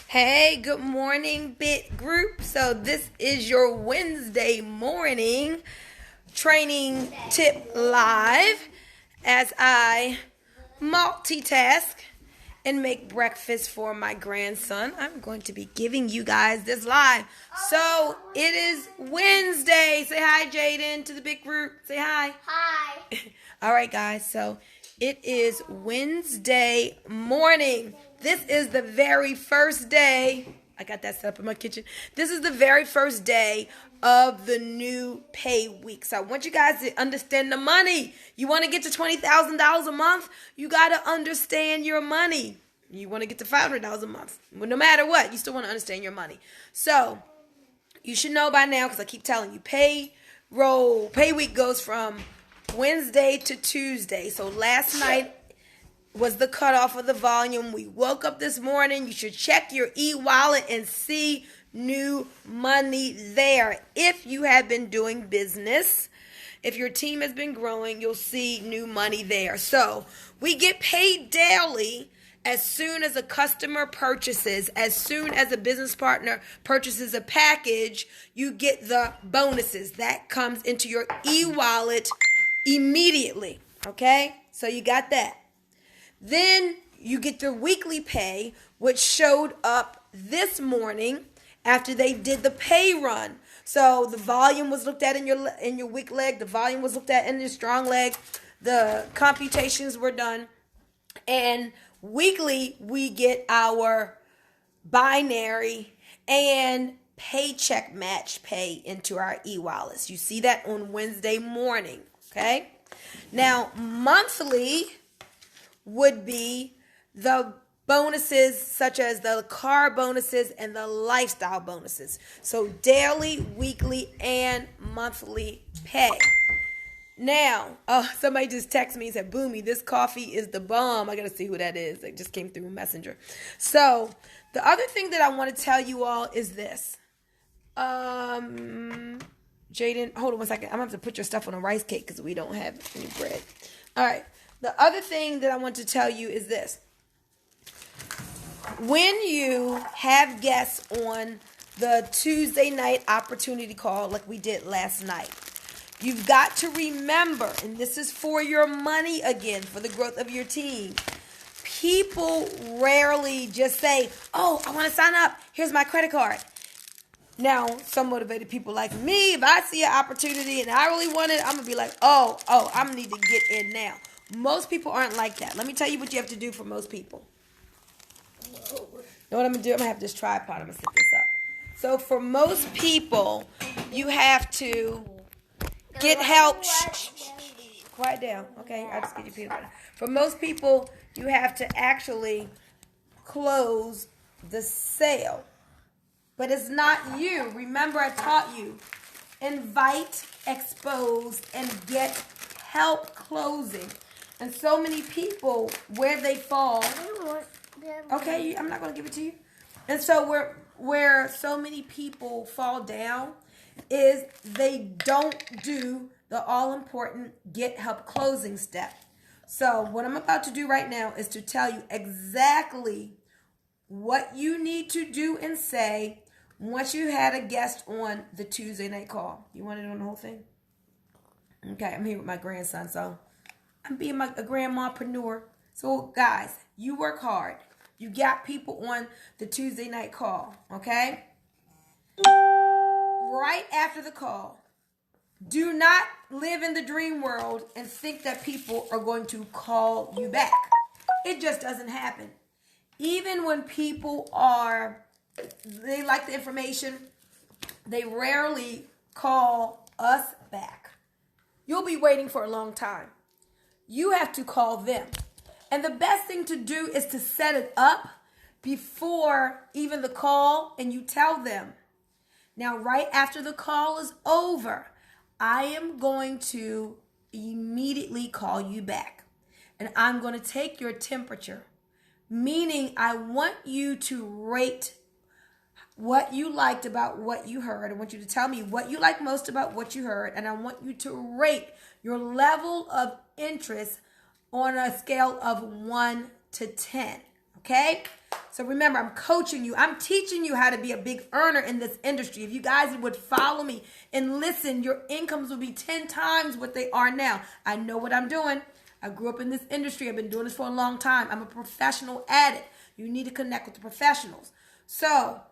Hey, good morning, Bit Group. So, this is your Wednesday morning training tip live as I multitask and make breakfast for my grandson. I'm going to be giving you guys this live. So, it is Wednesday. Say hi, Jaden, to the Bit Group. Say hi. Hi. All right, guys. So, it is Wednesday morning. This is the very first day. I got that set up in my kitchen. This is the very first day of the new pay week. So I want you guys to understand the money. You want to get to $20,000 a month? You got to understand your money. You want to get to $500 a month. But no matter what, you still want to understand your money. So you should know by now, because I keep telling you, pay week goes from Wednesday to Tuesday. So last night was the cutoff of the volume. We woke up this morning. You should check your e-wallet and see new money there. If you have been doing business, if your team has been growing, you'll see new money there. So we get paid daily as soon as a customer purchases, as soon as a business partner purchases a package, you get the bonuses. That comes into your e-wallet immediately. Okay? So you got that. Then you get the weekly pay, which showed up this morning after they did the pay run. So the volume was looked at in your weak leg. The volume was looked at in your strong leg. The computations were done. And weekly, we get our binary and paycheck match pay into our e-wallets. You see that on Wednesday morning, okay? Now, monthly would be the bonuses such as the car bonuses and the lifestyle bonuses. So daily, weekly, and monthly pay. Now, somebody just texted me and said, Bunmi, this coffee is the bomb. I got to see who that is. It just came through Messenger. So the other thing that I want to tell you all is this. Jaden, hold on one second. I'm going to have to put your stuff on a rice cake because we don't have any bread. All right. The other thing that I want to tell you is this. When you have guests on the Tuesday night opportunity call like we did last night, you've got to remember, and this is for your money again, for the growth of your team, people rarely just say, oh, I want to sign up. Here's my credit card. Now, some motivated people like me, if I see an opportunity and I really want it, I'm going to be like, oh, I need to get in now. Most people aren't like that. Let me tell you what you have to do for most people. You know what I'm going to do? I'm going to have this tripod. I'm going to set this up. So for most people, you have to get help. Shh. Quiet down. Okay, I'll just get you peanut butter. For most people, you have to actually close the sale. But it's not you. Remember, I taught you. Invite, expose, and get help closing. And so many people, where they fall. Okay, I'm not going to give it to you. And so where so many people fall down is they don't do the all-important get help closing step. So what I'm about to do right now is to tell you exactly what you need to do and say once you had a guest on the Tuesday night call. You want it on the whole thing? Okay, I'm here with my grandson, so I'm being a grandmapreneur. So, guys, you work hard. You got people on the Tuesday night call, okay? Right after the call, do not live in the dream world and think that people are going to call you back. It just doesn't happen. Even when people they like the information, they rarely call us back. You'll be waiting for a long time. You have to call them. And the best thing to do is to set it up before even the call, and you tell them. Now, right after the call is over, I am going to immediately call you back. And I'm going to take your temperature, meaning I want you to rate what you liked about what you heard. I want you to tell me what you like most about what you heard. And I want you to rate your level of interest on a scale of 1 to 10. Okay? So remember, I'm coaching you. I'm teaching you how to be a big earner in this industry. If you guys would follow me and listen, your incomes will be 10 times what they are now. I know what I'm doing. I grew up in this industry. I've been doing this for a long time. I'm a professional at it. You need to connect with the professionals. So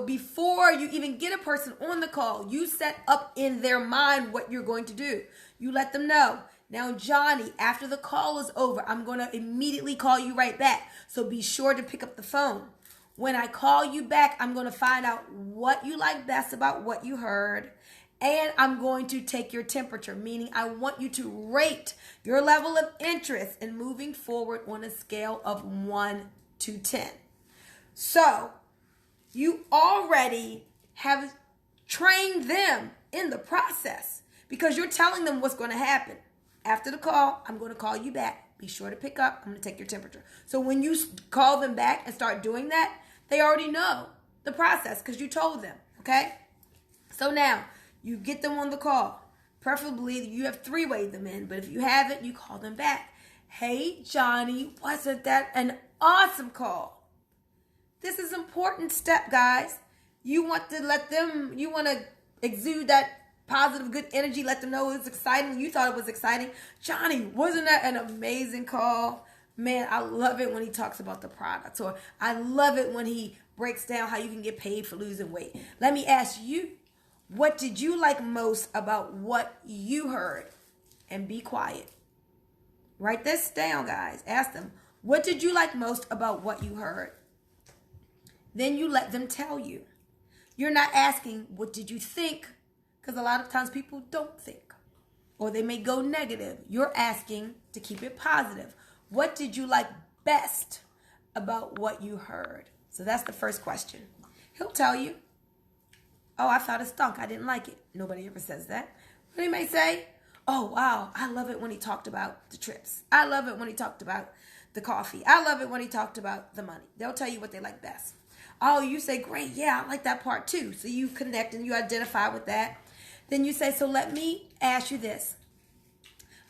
before you even get a person on the call, you set up in their mind what you're going to do. You let them know. Now, Johnny, after the call is over, I'm going to immediately call you right back. So be sure to pick up the phone. When I call you back, I'm going to find out what you like best about what you heard. And I'm going to take your temperature, meaning I want you to rate your level of interest in moving forward on a scale of 1 to 10. So you already have trained them in the process because you're telling them what's going to happen. After the call, I'm going to call you back. Be sure to pick up. I'm going to take your temperature. So when you call them back and start doing that, they already know the process because you told them, okay? So now you get them on the call. Preferably you have three-wayed them in, but if you haven't, you call them back. Hey, Johnny, wasn't that an awesome call? This is an important step, guys. You want to exude that positive, good energy, let them know it's exciting. You thought it was exciting. Johnny, wasn't that an amazing call? Man, I love it when he talks about the products, or I love it when he breaks down how you can get paid for losing weight. Let me ask you, what did you like most about what you heard? And be quiet. Write this down, guys. Ask them, what did you like most about what you heard? Then you let them tell you. You're not asking, what did you think? Because a lot of times people don't think, or they may go negative. You're asking to keep it positive. What did you like best about what you heard? So that's the first question. He'll tell you, oh, I thought it stunk. I didn't like it. Nobody ever says that. But he may say, oh, wow, I love it when he talked about the trips. I love it when he talked about the coffee. I love it when he talked about the money. They'll tell you what they like best. Oh, you say, great, yeah, I like that part too. So you connect and you identify with that. Then you say, so let me ask you this.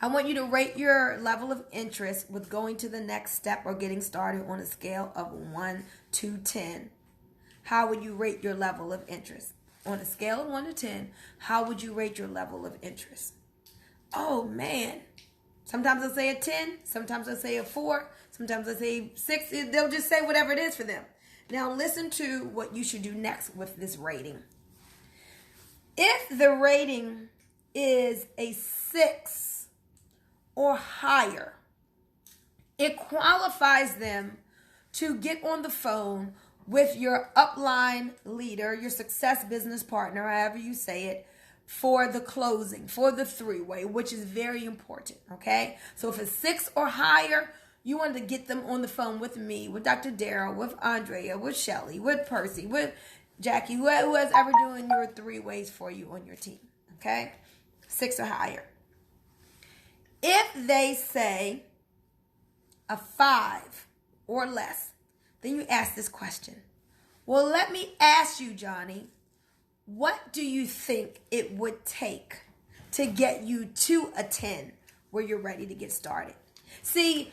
I want you to rate your level of interest with going to the next step or getting started on a scale of 1 to 10. How would you rate your level of interest? On a scale of 1 to 10, how would you rate your level of interest? Oh, man. Sometimes they'll say a 10. Sometimes they'll say a 4. Sometimes they'll say 6. They'll just say whatever it is for them. Now listen to what you should do next with this rating. If the rating is a 6 or higher, it qualifies them to get on the phone with your upline leader, your success business partner, however you say it, for the closing, for the three-way, which is very important, okay? So if it's 6 or higher, you want to get them on the phone with me, with Dr. Darryl, with Andrea, with Shelly, with Percy, with Jackie, who is ever doing your three-ways for you on your team, okay? 6 or higher. If they say a 5 or less, then you ask this question. Well, let me ask you, Johnny, what do you think it would take to get you to a 10 where you're ready to get started? See,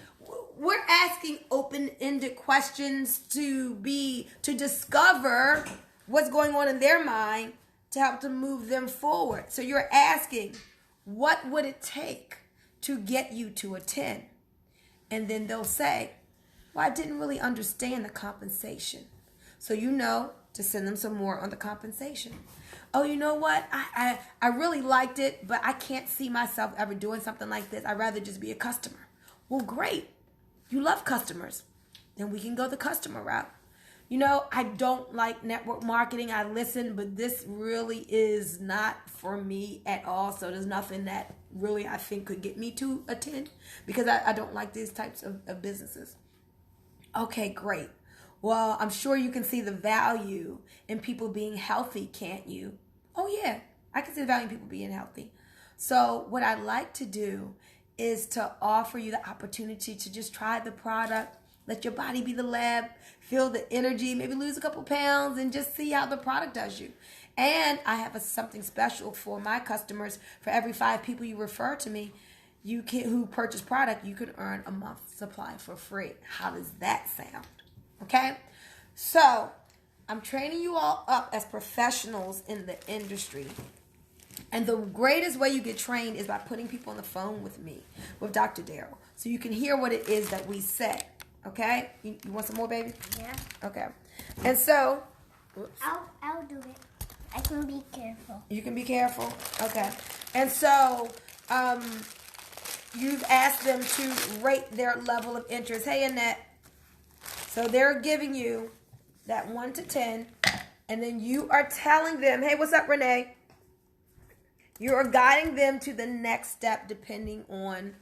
we're asking open-ended questions to discover what's going on in their mind to help to move them forward. So you're asking, what would it take to get you to a 10? And then they'll say, well, I didn't really understand the compensation. So you know to send them some more on the compensation. Oh, you know what? I really liked it, but I can't see myself ever doing something like this. I'd rather just be a customer. Well, great. You love customers. Then we can go the customer route. You know, I don't like network marketing. I listen, but this really is not for me at all. So there's nothing that really I think could get me to a 10 because I don't like these types of businesses. Okay, great. Well, I'm sure you can see the value in people being healthy, can't you? Oh, yeah. I can see the value in people being healthy. So what I'd like to do is to offer you the opportunity to just try the product. Let your body be the lab, feel the energy, maybe lose a couple pounds and just see how the product does you. And I have something special for my customers. For every 5 people you refer to me, who purchase product, you can earn a month's supply for free. How does that sound? Okay? So, I'm training you all up as professionals in the industry. And the greatest way you get trained is by putting people on the phone with me, with Dr. Darrell. So you can hear what it is that we say. Okay? You want some more, baby? Yeah. Okay. And so... Whoops. I'll do it. I can be careful. You can be careful? Okay. And so... you've asked them to rate their level of interest. Hey, Annette. So they're giving you that 1 to 10. And then you are telling them, hey, what's up, Renee? You are guiding them to the next step depending on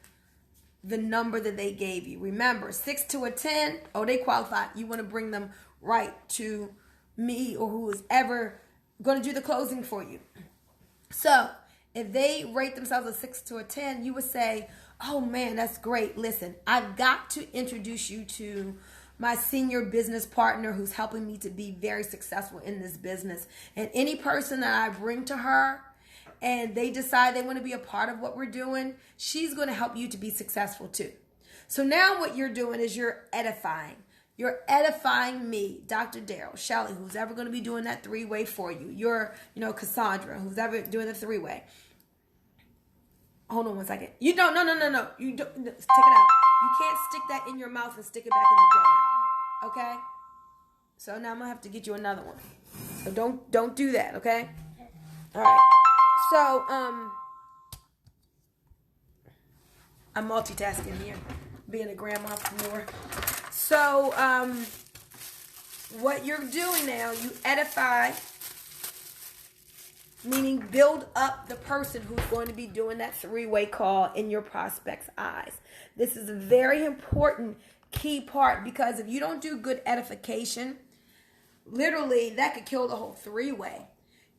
the number that they gave you. Remember, 6 to a 10, oh, they qualify. You want to bring them right to me or who is ever going to do the closing for you. So if they rate themselves a 6 to a 10, you would say, oh, man, that's great. Listen, I've got to introduce you to my senior business partner who's helping me to be very successful in this business. And any person that I bring to her and they decide they want to be a part of what we're doing, she's going to help you to be successful too. So now what you're doing is you're edifying. You're edifying me, Dr. Darrell, Shelly, who's ever going to be doing that 3-way for you. You're, Cassandra, who's ever doing the 3-way. Hold on one second. You don't, no. You don't, stick it out. You can't stick that in your mouth and stick it back in the jar. Okay? So now I'm going to have to get you another one. So don't do that, okay? All right. So, I'm multitasking here, being a grandmapreneur. So, what you're doing now, you edify, meaning build up the person who's going to be doing that 3-way call in your prospect's eyes. This is a very important key part because if you don't do good edification, literally that could kill the whole 3-way.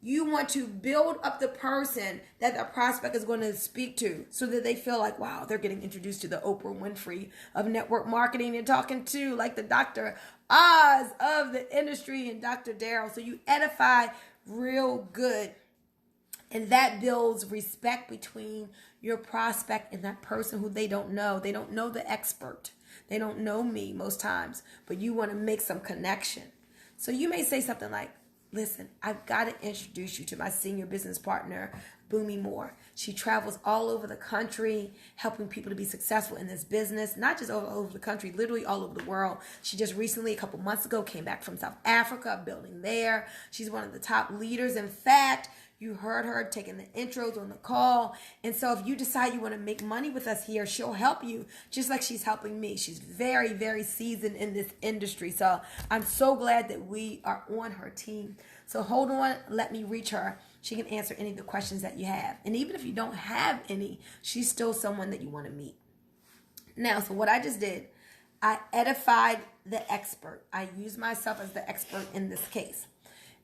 You want to build up the person that the prospect is going to speak to so that they feel like, wow, they're getting introduced to the Oprah Winfrey of network marketing. They're talking to like the Dr. Oz of the industry and Dr. Darrell. So you edify real good. And that builds respect between your prospect and that person who they don't know. They don't know the expert. They don't know me most times, but you want to make some connection. So you may say something like, listen, I've got to introduce you to my senior business partner, Bunmi Moore. She travels all over the country, helping people to be successful in this business, not just all over the country, literally all over the world. She just recently, a couple months ago, came back from South Africa, building there. She's one of the top leaders. In fact, you heard her taking the intros on the call. And so if you decide you want to make money with us here, she'll help you just like she's helping me. She's very, very seasoned in this industry. So I'm so glad that we are on her team. So hold on. Let me reach her. She can answer any of the questions that you have. And even if you don't have any, she's still someone that you want to meet. Now, so what I just did, I edified the expert. I used myself as the expert in this case.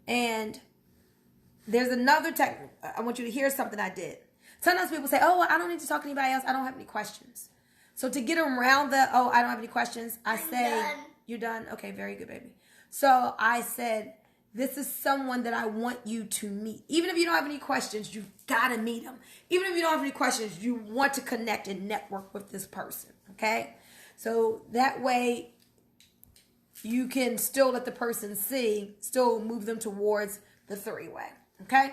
And there's another technique. I want you to hear something I did. Sometimes people say, oh, I don't need to talk to anybody else. I don't have any questions. So to get around the, oh, I don't have any questions, I'm done. You're done? Okay, very good, baby. So I said, this is someone that I want you to meet. Even if you don't have any questions, you've got to meet them. Even if you don't have any questions, you want to connect and network with this person, okay? So that way you can still let the person see, still move them towards the 3-way. Okay.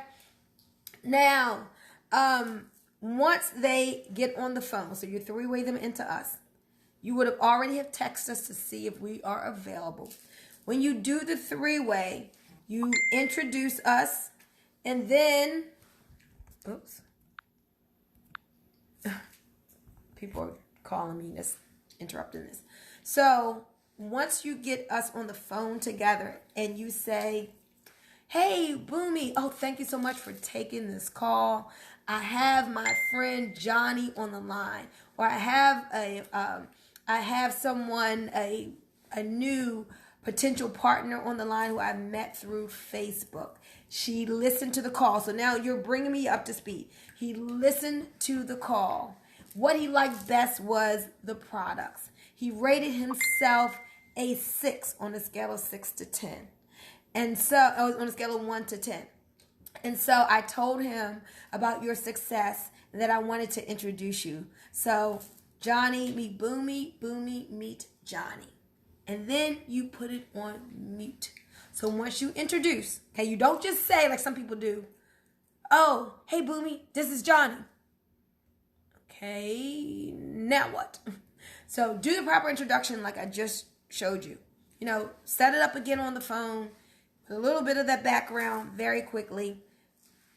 Now, once they get on the phone, so you 3-way them into us, you would have already have texted us to see if we are available. When you do the 3-way, you introduce us, and then, oops, people are calling me, that's interrupting this. So once you get us on the phone together, and you say, hey, Bunmi, oh, thank you so much for taking this call. I have my friend Johnny on the line, or I have someone, a new potential partner on the line who I met through Facebook. She listened to the call. So now you're bringing me up to speed. He listened to the call. What he liked best was the products. He rated himself a 6 on a scale of 6 to 10. And so, on a scale of 1 to 10. And so I told him about your success and that I wanted to introduce you. So Johnny meet Bunmi, Bunmi meet Johnny. And then you put it on mute. So once you introduce, okay, you don't just say like some people do, oh, hey Bunmi, this is Johnny. Okay, now what? So do the proper introduction like I just showed you. You know, set it up again on the phone, with a little bit of that background very quickly.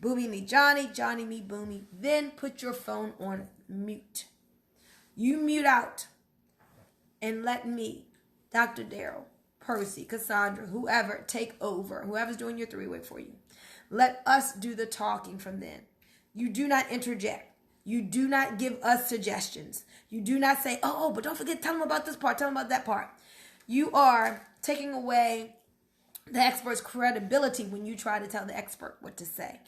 Bunmi meet Johnny, Johnny meet Bunmi. Then put your phone on mute. You mute out and let me, Dr. Daryl, Percy, Cassandra, whoever, take over. Whoever's doing your three-way for you. Let us do the talking from then. You do not interject. You do not give us suggestions. You do not say, oh, but don't forget, tell them about this part, tell them about that part. You are taking away the expert's credibility when you try to tell the expert what to say.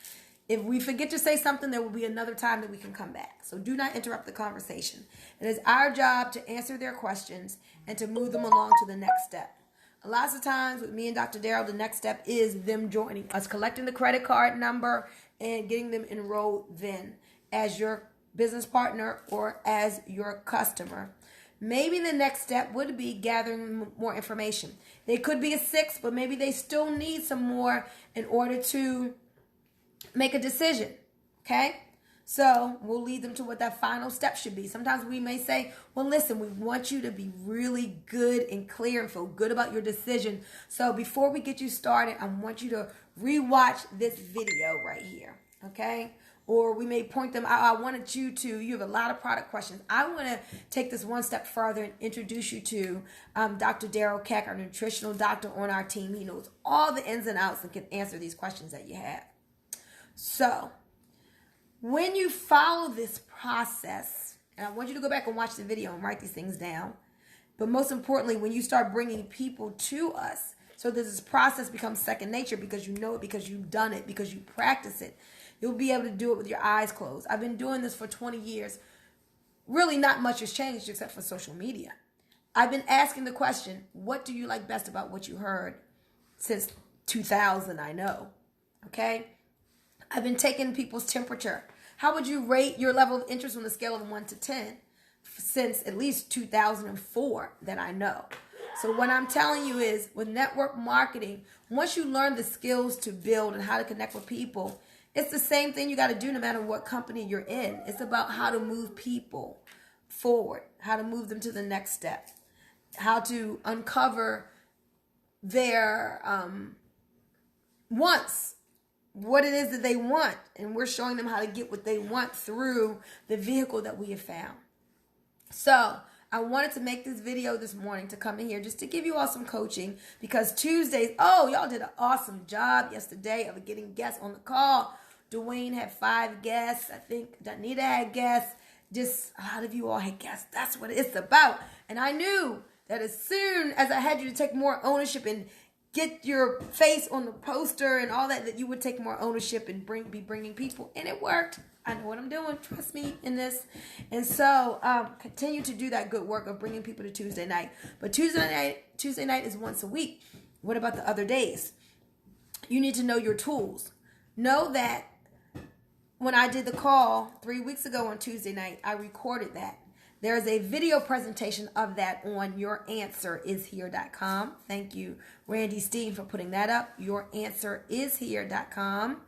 If we forget to say something, there will be another time that we can come back. So do not interrupt the conversation. It is our job to answer their questions and to move them along to the next step. Lots of times with me and Dr. Daryl, the next step is them joining us, collecting the credit card number and getting them enrolled then as your business partner or as your customer. Maybe the next step would be gathering more information. They could be a 6, but maybe they still need some more in order to make a decision, okay? So we'll lead them to what that final step should be. Sometimes we may say, well, listen, we want you to be really good and clear and feel good about your decision. So before we get you started, I want you to rewatch this video right here, okay? Or we may point them out. I wanted you to, you have a lot of product questions. I want to take this one step further and introduce you to Dr. Daryl Keck, our nutritional doctor on our team. He knows all the ins and outs and can answer these questions that you have. So when you follow this process, and I want you to go back and watch the video and write these things down, but most importantly, when you start bringing people to us, so that this process becomes second nature because you know it, because you've done it, because you practice it, you'll be able to do it with your eyes closed. I've been doing this for 20 years. Really not much has changed except for social media. I've been asking the question, what do you like best about what you heard since 2000, I know, okay? I've been taking people's temperature. How would you rate your level of interest on a scale of 1 to 10 since at least 2004 that I know? So what I'm telling you is with network marketing, once you learn the skills to build and how to connect with people, it's the same thing you got to do no matter what company you're in. It's about how to move people forward, how to move them to the next step, how to uncover their wants, what it is that they want, and we're showing them how to get what they want through the vehicle that we have found. So I wanted to make this video this morning to come in here just to give you all some coaching because Tuesdays, oh, y'all did an awesome job yesterday of getting guests on the call. Dwayne had 5 guests. I think Danita had guests. Just a lot of you all had guests. That's what it's about. And I knew that as soon as I had you to take more ownership and get your face on the poster and all that, that you would take more ownership and be bringing people. And it worked. I know what I'm doing. Trust me in this. And so continue to do that good work of bringing people to Tuesday night. But Tuesday night is once a week. What about the other days? You need to know your tools. Know that when I did the call 3 weeks ago on Tuesday night, I recorded that. There is a video presentation of that on youranswerishere.com. Thank you, Randy Steen, for putting that up. Youranswerishere.com.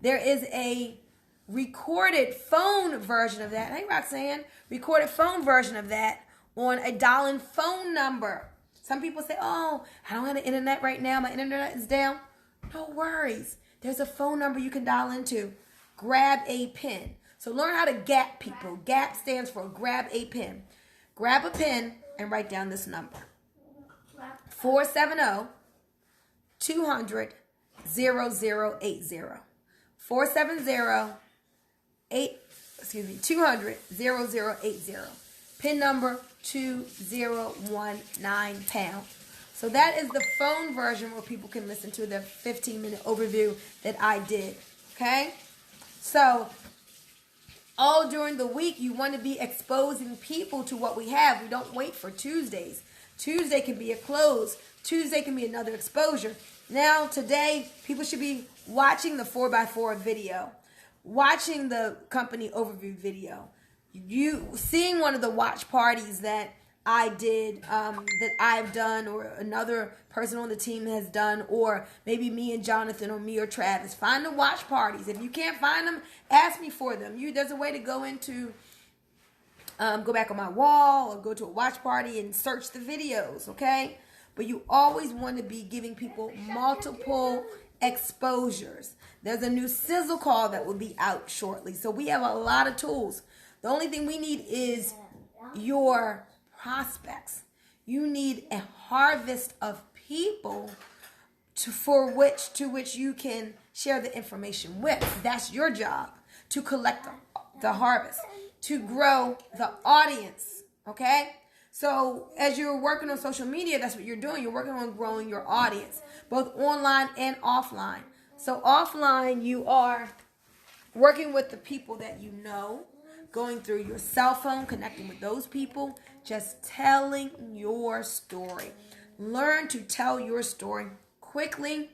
There is a recorded phone version of that. Hey, Roxanne. Recorded phone version of that on a dial-in phone number. Some people say, oh, I don't have the internet right now. My internet is down. No worries. There's a phone number you can dial into. Grab a pen. So learn how to GAP people. GAP stands for grab a pen. Grab a pen and write down this number. 470-200-0080. 200-0080. Pin number 2019#. So that is the phone version where people can listen to the 15-minute overview that I did. Okay? So all during the week, you want to be exposing people to what we have. We don't wait for Tuesdays. Tuesday can be a close. Tuesday can be another exposure. Now, today, people should be watching the 4x4 video, watching the company overview video, seeing one of the watch parties that I did, that I've done, or another person on the team has done, or maybe me and Jonathan, or me or Travis. Find the watch parties. If you can't find them, ask me for them. There's a way to go into, go back on my wall, or go to a watch party and search the videos, okay? But you always want to be giving people multiple exposures. There's a new sizzle call that will be out shortly. So we have a lot of tools. The only thing we need is your prospects. You need a harvest of people to which you can share the information with. That's your job, to collect the harvest, to grow the audience, okay? So as you're working on social media, that's what you're doing. You're working on growing your audience, both online and offline. So offline, you are working with the people that you know, going through your cell phone, connecting with those people, just telling your story. Learn to tell your story quickly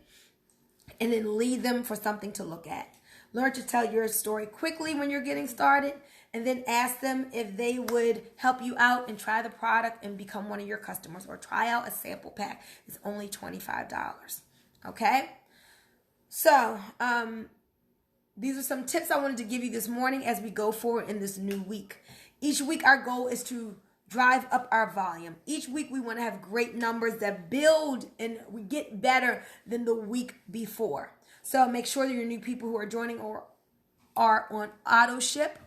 and then lead them for something to look at. Learn to tell your story quickly when you're getting started, and then ask them if they would help you out and try the product and become one of your customers, or try out a sample pack. It's only $25. Okay? So, these are some tips I wanted to give you this morning as we go forward in this new week. Each week, our goal is to drive up our volume. Each week, we want to have great numbers that build and we get better than the week before. So make sure that your new people who are joining or are on auto ship.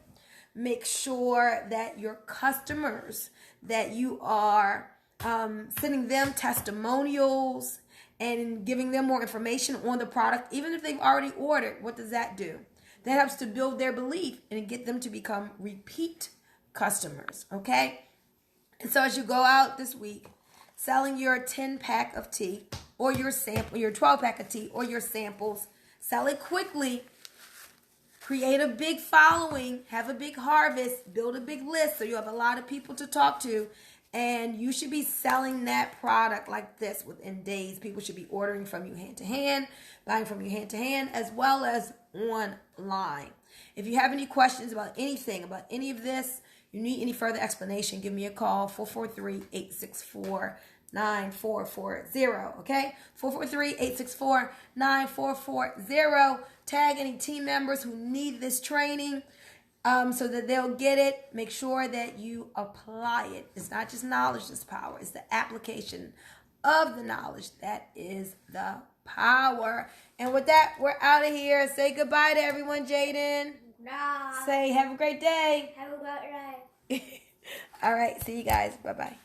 Make sure that your customers, that you are sending them testimonials and giving them more information on the product, even if they've already ordered. What does that do? That helps to build their belief and get them to become repeat customers, okay? And so as you go out this week, selling your 10-pack of tea, or your 12-pack of tea, or your samples, sell it quickly. Create a big following, have a big harvest, build a big list so you have a lot of people to talk to, and you should be selling that product like this within days. People should be ordering from you hand to hand, buying from you hand to hand, as well as online. If you have any questions about anything, about any of this, you need any further explanation, give me a call, 443-864-9440, okay? 443-864-9440. Tag any team members who need this training so that they'll get it. Make sure that you apply it. It's not just knowledge that's power. It's the application of the knowledge that is the power. And with that, we're out of here. Say goodbye to everyone, Jaden. Nah. Say have a great day. Have a great day. All right. See you guys. Bye-bye.